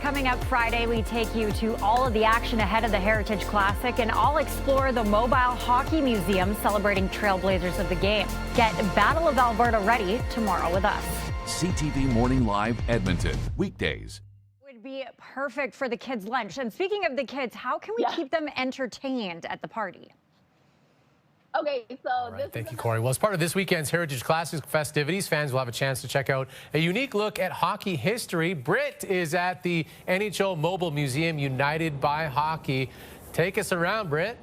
Coming up Friday, we take you to all of the action ahead of the Heritage Classic, and I'll explore the Mobile Hockey Museum celebrating trailblazers of the game. Get Battle of Alberta ready tomorrow with us. CTV Morning Live Edmonton, weekdays. Would be perfect for the kids' lunch. And speaking of the kids, how can we keep them entertained at the party? Okay, so thank you, Corey. Well, as part of this weekend's Heritage Classic festivities, fans will have a chance to check out a unique look at hockey history. Britt is at the NHL Mobile Museum United by Hockey. Take us around, Britt.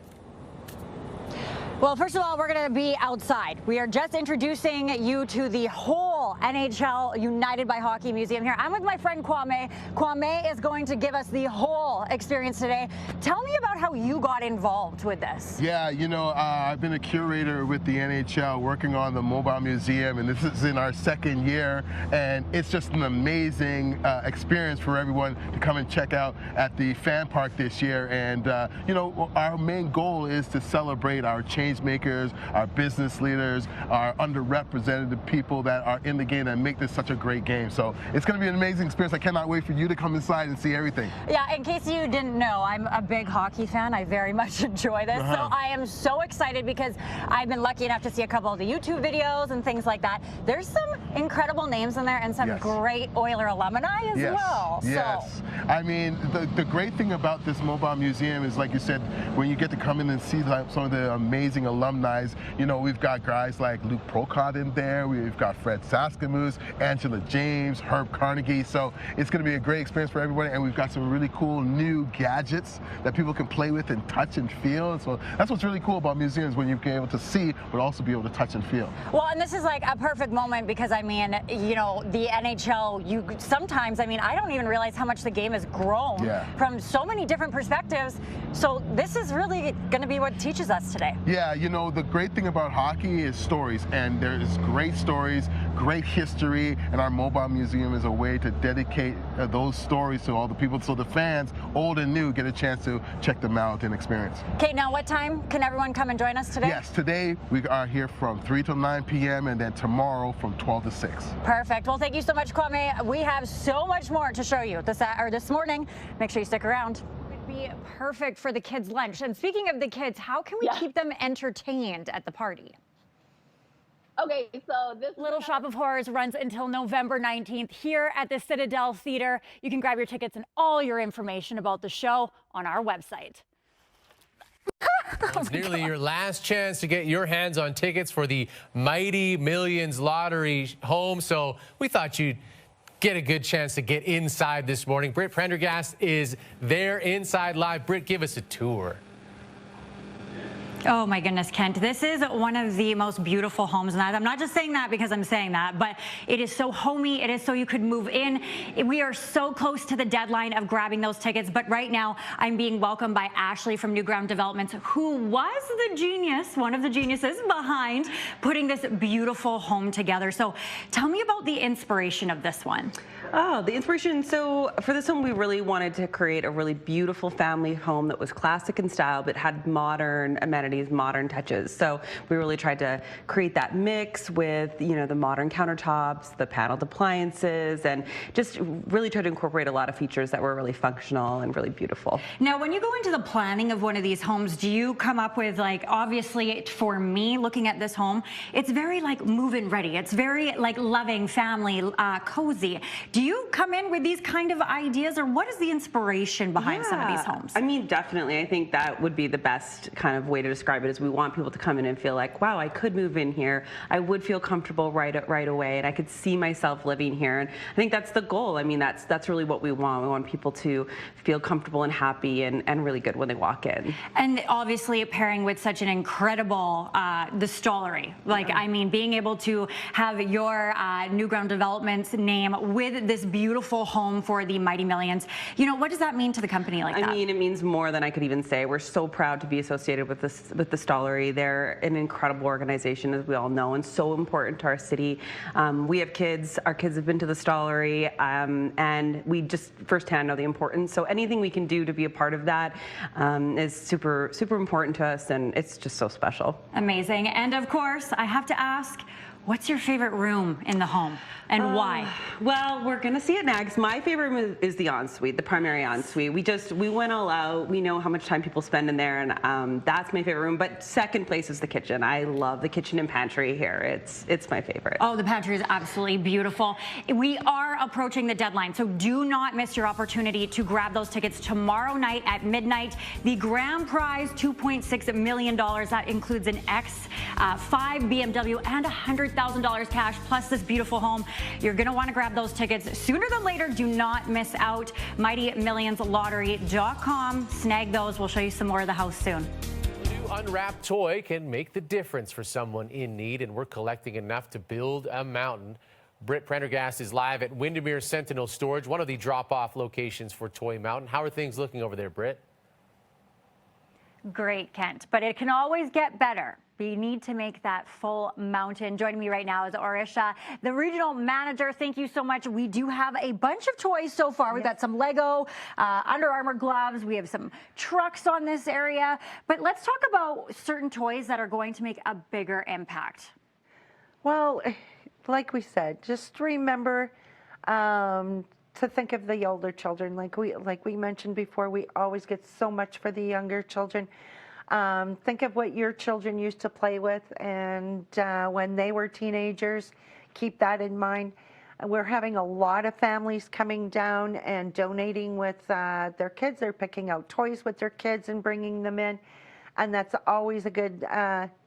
Well, first of all, we're going to be outside. We are just introducing you to the whole NHL United by Hockey Museum here. I'm with my friend Kwame. Kwame is going to give us the whole experience today. Tell me about how you got involved with this. Yeah, you know, I've been a curator with the NHL working on the Mobile Museum, and this is in our second year, and it's just an amazing experience for everyone to come and check out at the fan park this year. And, you know, our main goal is to celebrate our change makers, our business leaders, our underrepresented people that are in the game and make this such a great game. So it's going to be an amazing experience. I cannot wait for you to come inside and see everything. Yeah, in case you didn't know, I'm a big hockey fan. I very much enjoy this. So I am so excited because I've been lucky enough to see a couple of the YouTube videos and things like that. There's some incredible names in there and some great Oiler alumni as well. Yes. So. I mean, the great thing about this Mobile Museum is, like you said, when you get to come in and see some of the amazing alumni, you know, we've got guys like Luke Procott in there, we've got Fred Saskamoose, Angela James, Herb Carnegie. So it's going to be a great experience for everybody, and we've got some really cool new gadgets that people can play with and touch and feel. And so that's what's really cool about museums, when you're able to see but also be able to touch and feel. Well, and this is like a perfect moment because, I mean, you know, the NHL, sometimes, I mean, I don't even realize how much the game has grown from so many different perspectives. So this is really going to be what teaches us today. Yeah, you know, the great thing about hockey is stories, and there's great stories, great history, and our Mobile Museum is a way to dedicate those stories to all the people, so the fans, old and new, get a chance to check them out and experience. Okay, now what time can everyone come and join us today? Yes, today we are here from 3 till 9 p.m. and then tomorrow from 12 to 6. Perfect. Well, thank you so much, Kwame. We have so much more to show you this morning. Make sure you stick around. Be perfect for the kids' lunch. And speaking of the kids, how can we keep them entertained at the party? Okay, so this Little Shop of Horrors runs until November 19th here at the Citadel Theater. You can grab your tickets and all your information about the show on our website. It's nearly your last chance to get your hands on tickets for the Mighty Millions Lottery home, so we thought you'd get a good chance to get inside this morning. Britt Prendergast is there inside live. Britt, give us a tour. Oh my goodness, Kent. This is one of the most beautiful homes. And I'm not just saying that because I'm saying that, but it is so homey. It is so you could move in. We are so close to the deadline of grabbing those tickets. But right now, I'm being welcomed by Ashley from Newground Developments, who was the genius, one of the geniuses behind putting this beautiful home together. So tell me about the inspiration of this one. Oh, the inspiration. So for this home, we really wanted to create a really beautiful family home that was classic in style, but had modern amenities, modern touches. So we really tried to create that mix with, you know, the modern countertops, the paneled appliances, and just really try to incorporate a lot of features that were really functional and really beautiful. Now, when you go into the planning of one of these homes, do you come up with, like, obviously for me, looking at this home, it's very like move-in ready. It's very like loving, family, cozy. Do you come in with these kind of ideas, or what is the inspiration behind some of these homes? I mean, definitely. I think that would be the best kind of way to describe it, is we want people to come in and feel like, wow, I could move in here. I would feel comfortable right away, and I could see myself living here. And I think that's the goal. I mean, that's really what we want. We want people to feel comfortable and happy and really good when they walk in. And obviously pairing with such an incredible, the Stollery. Like, I mean, being able to have your Newground Developments name with this beautiful home for the Mighty Millions, you know, what does that mean to the company like that? I mean, it means more than I could even say. We're so proud to be associated with the Stollery. They're an incredible organization, as we all know, and so important to our city. We have kids. Our kids have been to the Stollery, and we just firsthand know the importance. So anything we can do to be a part of that is super, super important to us, and it's just so special. Amazing. And of course, I have to ask, what's your favorite room in the home and why? Well, we're gonna see it next. My favorite room is the ensuite, the primary ensuite. We went all out. We know how much time people spend in there, and that's my favorite room. But second place is the kitchen. I love the kitchen and pantry here. It's my favorite. Oh, the pantry is absolutely beautiful. We are approaching the deadline, so do not miss your opportunity to grab those tickets tomorrow night at midnight. The grand prize, $2.6 million. That includes an X5 BMW and $100,000 cash, plus this beautiful home. You're going to want to grab those tickets sooner than later. Do not miss out. MightyMillionsLottery.com. Snag those. We'll show you some more of the house soon. A new unwrapped toy can make the difference for someone in need, and we're collecting enough to build a mountain. Britt Prendergast is live at Windermere Sentinel Storage, one of the drop-off locations for Toy Mountain. How are things looking over there, Britt? Great, Kent, but it can always get better. You need to make that full mountain. Joining me right now is Orisha, the regional manager. Thank you so much. We do have a bunch of toys so far. We've got some Lego, Under Armour gloves. We have some trucks on this area. But let's talk about certain toys that are going to make a bigger impact. Well, like we said, just remember to think of the older children. Like we mentioned before, we always get so much for the younger children. Think of what your children used to play with, and when they were teenagers, keep that in mind. We're having a lot of families coming down and donating with their kids. They're picking out toys with their kids and bringing them in, and that's always a good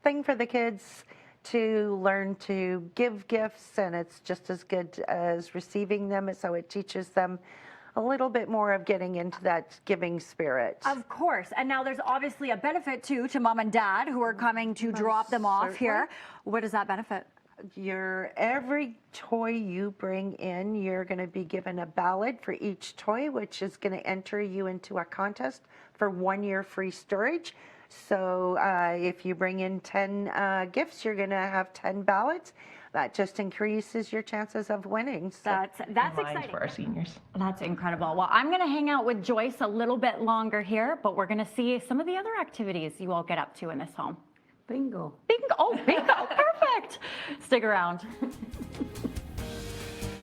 thing for the kids to learn to give gifts, and it's just as good as receiving them, so it teaches them a little bit more of getting into that giving spirit. Of course. And now there's obviously a benefit too to mom and dad who are coming to drop them off here. What does that benefit? Every toy you bring in, you're going to be given a ballot for each toy, which is going to enter you into a contest for 1 year free storage. So if you bring in 10 gifts, you're going to have 10 ballots. That just increases your chances of winning. So. That's exciting for our seniors. That's incredible. Well, I'm going to hang out with Joyce a little bit longer here, but we're going to see some of the other activities you all get up to in this home. Bingo. Bingo. Oh, bingo. Perfect. Stick around.